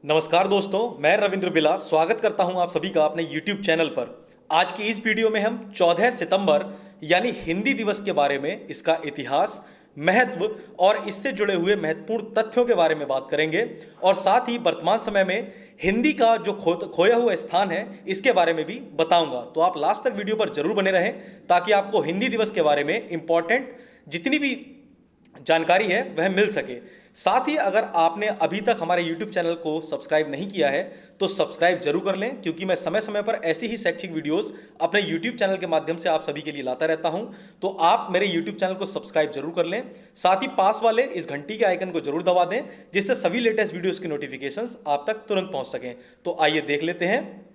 नमस्कार दोस्तों, मैं रविंद्र बिला स्वागत करता हूं आप सभी का अपने YouTube चैनल पर। आज की इस वीडियो में हम 14 सितंबर यानी हिंदी दिवस के बारे में, इसका इतिहास, महत्व और इससे जुड़े हुए महत्वपूर्ण तथ्यों के बारे में बात करेंगे और साथ ही वर्तमान समय में हिंदी का जो खोया हुआ स्थान है इसके बारे में भी बताऊंगा। तो आप लास्ट तक वीडियो पर जरूर बने रहें ताकि आपको हिंदी दिवस के बारे में इंपॉर्टेंट जितनी भी जानकारी है वह मिल सके। साथ ही अगर आपने अभी तक हमारे YouTube चैनल को सब्सक्राइब नहीं किया है तो सब्सक्राइब जरूर कर लें, क्योंकि मैं समय समय पर ऐसी ही शैक्षिक वीडियोस अपने YouTube चैनल के माध्यम से आप सभी के लिए लाता रहता हूं। तो आप मेरे YouTube चैनल को सब्सक्राइब जरूर कर लें, साथ ही पास वाले इस घंटी के आइकन को जरूर दबा दें जिससे सभी लेटेस्ट वीडियोस की नोटिफिकेशंस आप तक तुरंत पहुंच सकें। तो आइए देख लेते हैं।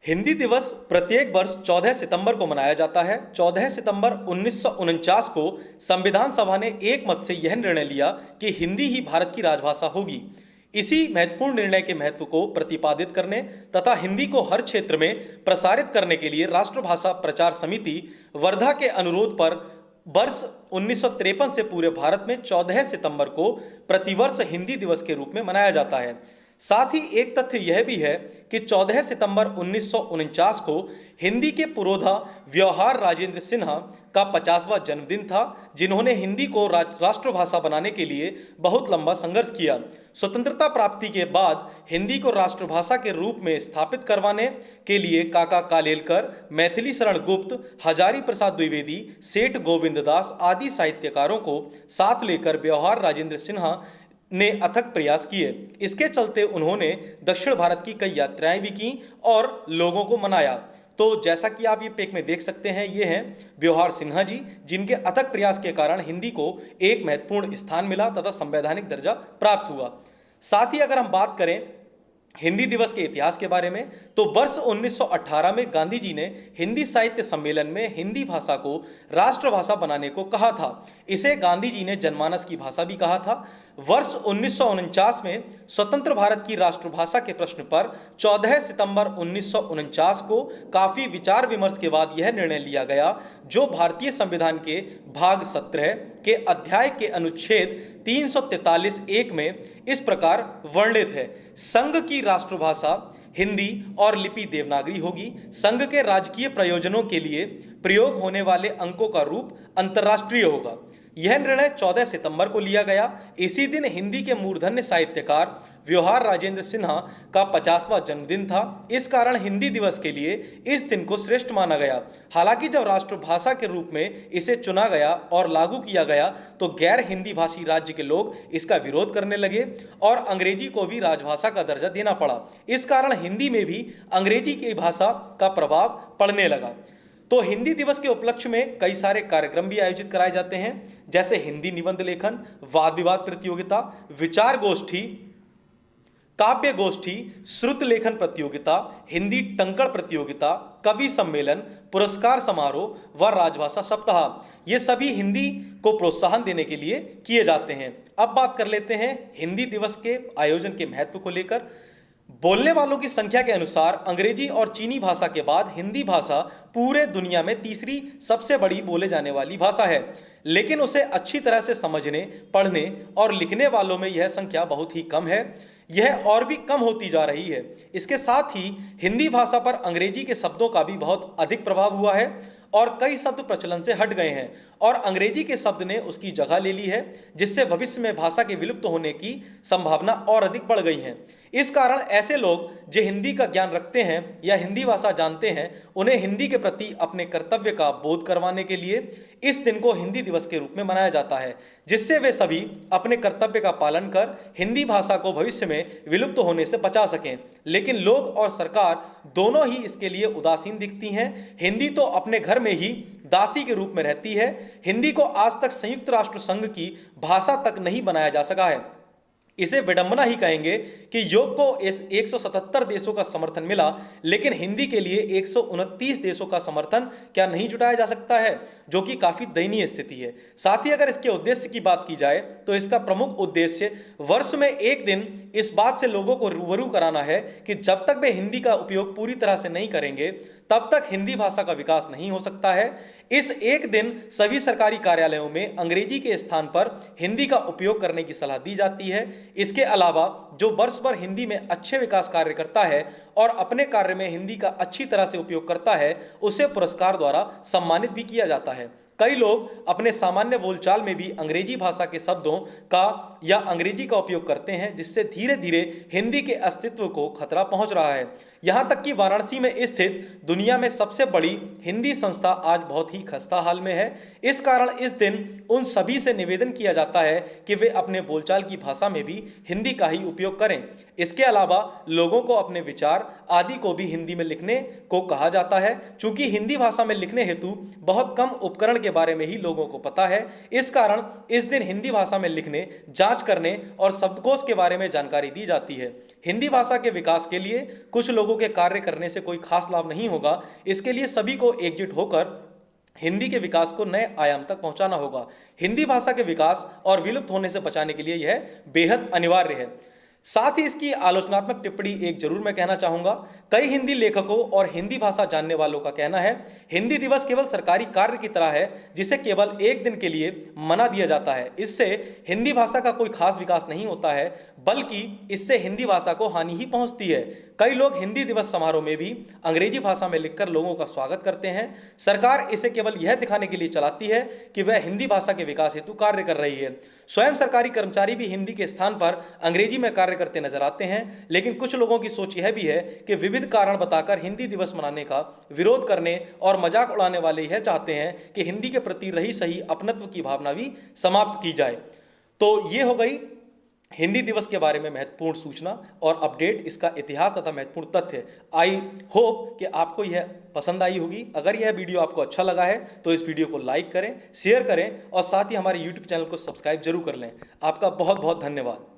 हिंदी दिवस प्रत्येक वर्ष 14 सितंबर को मनाया जाता है। 14 सितंबर 1949 को संविधान सभा ने एक मत से यह निर्णय लिया कि हिंदी ही भारत की राजभाषा होगी। इसी महत्वपूर्ण निर्णय के महत्व को प्रतिपादित करने तथा हिंदी को हर क्षेत्र में प्रसारित करने के लिए राष्ट्रभाषा प्रचार समिति वर्धा के अनुरोध पर वर्ष 1953 से पूरे भारत में 14 सितंबर को प्रतिवर्ष हिंदी दिवस के रूप में मनाया जाता है। साथ ही एक तथ्य यह भी है कि 14 सितंबर 1949 को हिंदी के पुरोधा व्यवहार राजेंद्र सिन्हा का 50वां जन्मदिन था, जिन्होंने हिंदी को राष्ट्रभाषा बनाने के लिए बहुत लंबा संघर्ष किया। स्वतंत्रता प्राप्ति के बाद हिंदी को राष्ट्रभाषा के रूप में स्थापित करवाने के लिए काका कालेलकर, मैथिली शरण गुप्त, हजारी प्रसाद द्विवेदी, सेठ गोविंद दास आदि साहित्यकारों को साथ लेकर व्यवहार राजेंद्र सिन्हा ने अथक प्रयास किए। इसके चलते उन्होंने दक्षिण भारत की कई यात्राएं भी की और लोगों को मनाया। तो जैसा कि आप ये पिक में देख सकते हैं, ये हैं व्यवहार सिन्हा जी, जिनके अथक प्रयास के कारण हिंदी को एक महत्वपूर्ण स्थान मिला तथा संवैधानिक दर्जा प्राप्त हुआ। साथ ही अगर हम बात करें हिंदी दिवस के इतिहास के बारे में, तो वर्ष 1918 में गांधी जी ने हिंदी साहित्य सम्मेलन में हिंदी भाषा को राष्ट्रभाषा बनाने को कहा था। इसे गांधी जी ने जनमानस की भाषा भी कहा था। वर्ष 1949 में स्वतंत्र भारत की राष्ट्रभाषा के प्रश्न पर 14 सितंबर 1949 को काफी विचार विमर्श के बाद यह निर्णय लिया गया, जो भारतीय संविधान के भाग 17 के अध्याय के अनुच्छेद 343(1) में इस प्रकार वर्णित है। संघ की राष्ट्रभाषा हिंदी और लिपि देवनागरी होगी। संघ के राजकीय प्रयोजनों के लिए प्रयोग होने वाले अंकों का रूप अंतर्राष्ट्रीय होगा। यह निर्णय 14 सितंबर को लिया गया। इसी दिन हिंदी के मूर्धन्य साहित्यकार व्यवहार राजेंद्र सिन्हा का 50वां जन्मदिन था। इस कारण हिंदी दिवस के लिए इस दिन को श्रेष्ठ माना गया। हालांकि जब राष्ट्रभाषा के रूप में इसे चुना गया और लागू किया गया तो गैर हिंदी भाषी राज्य के लोग इसका विरोध करने लगे और अंग्रेजी को भी राजभाषा का दर्जा देना पड़ा। इस कारण हिंदी में भी अंग्रेजी की भाषा का प्रभाव पड़ने लगा। तो हिंदी दिवस के उपलक्ष्य में कई सारे कार्यक्रम भी आयोजित कराए जाते हैं, जैसे हिंदी निबंध लेखन, वाद विवाद प्रतियोगिता, विचार गोष्ठी, काव्य गोष्ठी, श्रुत लेखन प्रतियोगिता, हिंदी टंकण प्रतियोगिता, कवि सम्मेलन, पुरस्कार समारोह व राजभाषा सप्ताह। ये सभी हिंदी को प्रोत्साहन देने के लिए किए जाते हैं। अब बात कर लेते हैं हिंदी दिवस के आयोजन के महत्व को लेकर। बोलने वालों की संख्या के अनुसार अंग्रेजी और चीनी भाषा के बाद हिंदी भाषा पूरे दुनिया में तीसरी सबसे बड़ी बोले जाने वाली भाषा है, लेकिन उसे अच्छी तरह से समझने, पढ़ने और लिखने वालों में यह संख्या बहुत ही कम है। यह और भी कम होती जा रही है। इसके साथ ही हिंदी भाषा पर अंग्रेजी के शब्दों का भी बहुत अधिक प्रभाव हुआ है और कई शब्द प्रचलन से हट गए हैं और अंग्रेजी के शब्द ने उसकी जगह ले ली है, जिससे भविष्य में भाषा के विलुप्त होने की संभावना और अधिक बढ़ गई है। इस कारण ऐसे लोग जो हिंदी का ज्ञान रखते हैं या हिंदी भाषा जानते हैं, उन्हें हिंदी के प्रति अपने कर्तव्य का बोध करवाने के लिए इस दिन को हिंदी दिवस के रूप में मनाया जाता है, जिससे वे सभी अपने कर्तव्य का पालन कर हिंदी भाषा को भविष्य में विलुप्त होने से बचा सकें। लेकिन लोग और सरकार दोनों ही इसके लिए उदासीन दिखती हैं। हिंदी तो अपने घर में ही दासी के रूप में रहती है। हिंदी को आज तक संयुक्त राष्ट्र संघ की भाषा तक नहीं बनाया जा सका है। इसे विडंबना ही कहेंगे कि योग को इस 177 देशों का समर्थन मिला, लेकिन हिंदी के लिए 129 देशों का समर्थन क्या नहीं जुटाया जा सकता है, जो कि काफी दयनीय स्थिति है। साथ ही अगर इसके उद्देश्य की बात की जाए तो इसका प्रमुख उद्देश्य वर्ष में एक दिन इस बात से लोगों को रूबरू कराना है कि जब तक वे हिंदी का उपयोग पूरी तरह से नहीं करेंगे तब तक हिंदी भाषा का विकास नहीं हो सकता है। इस एक दिन सभी सरकारी कार्यालयों में अंग्रेजी के स्थान पर हिंदी का उपयोग करने की सलाह दी जाती है। इसके अलावा जो वर्ष भर हिंदी में अच्छे विकास कार्य करता है और अपने कार्य में हिंदी का अच्छी तरह से उपयोग करता है, उसे पुरस्कार द्वारा सम्मानित भी किया जाता है। कई लोग अपने सामान्य बोलचाल में भी अंग्रेजी भाषा के शब्दों का या अंग्रेजी का उपयोग करते हैं, जिससे धीरे धीरे हिंदी के अस्तित्व को खतरा पहुंच रहा है। यहां तक कि वाराणसी में स्थित दुनिया में सबसे बड़ी हिंदी संस्था आज बहुत ही खस्ता हाल में है। इस कारण इस दिन उन सभी से निवेदन किया जाता है कि वे अपने बोलचाल की भाषा में भी हिंदी का ही उपयोग करें। इसके अलावा लोगों को अपने विचार आदि को भी हिंदी में लिखने को कहा जाता है। चूंकि हिंदी भाषा में लिखने हेतु बहुत कम उपकरण के बारे में ही लोगों को पता है, इस कारण इस दिन हिंदी भाषा में लिखने, जांच करने और शब्दकोश के बारे में जानकारी दी जाती है। हिंदी भाषा के विकास के लिए कुछ लोगों के कार्य करने से कोई खास लाभ नहीं होगा। इसके लिए सभी को एकजुट होकर हिंदी के विकास को नए आयाम तक पहुंचाना होगा। हिंदी भाषा के विकास और विलुप्त होने से बचाने के लिए यह बेहद अनिवार्य है। साथ ही इसकी आलोचनात्मक टिप्पणी एक जरूर मैं कहना चाहूंगा। कई हिंदी लेखकों और हिंदी भाषा जानने वालों का कहना है, हिंदी दिवस केवल सरकारी कार्य की तरह है जिसे केवल एक दिन के लिए मना दिया जाता है। इससे हिंदी भाषा का कोई खास विकास नहीं होता है, बल्कि इससे हिंदी भाषा को हानि ही पहुंचती है। कई लोग हिंदी दिवस समारोह में भी अंग्रेजी भाषा में लिखकर लोगों का स्वागत करते हैं। सरकार इसे केवल यह दिखाने के लिए चलाती है कि वह हिंदी भाषा के विकास हेतु कार्य कर रही है। स्वयं सरकारी कर्मचारी भी हिंदी के स्थान पर अंग्रेजी में कार्य करते नजर आते हैं। लेकिन कुछ लोगों की सोच यह भी है कि विविध कारण बताकर हिंदी दिवस मनाने का विरोध करने और मजाक उड़ाने वाले यह चाहते हैं कि हिंदी के प्रति रही सही अपनत्व की भावना भी समाप्त की जाए। तो ये हो गई हिंदी दिवस के बारे में महत्वपूर्ण सूचना और अपडेट, इसका इतिहास तथा महत्वपूर्ण तथ्य। आई होप कि आपको यह पसंद आई होगी। अगर यह वीडियो आपको अच्छा लगा है तो इस वीडियो को लाइक करें, शेयर करें और साथ ही हमारे YouTube चैनल को सब्सक्राइब जरूर कर लें। आपका बहुत बहुत धन्यवाद।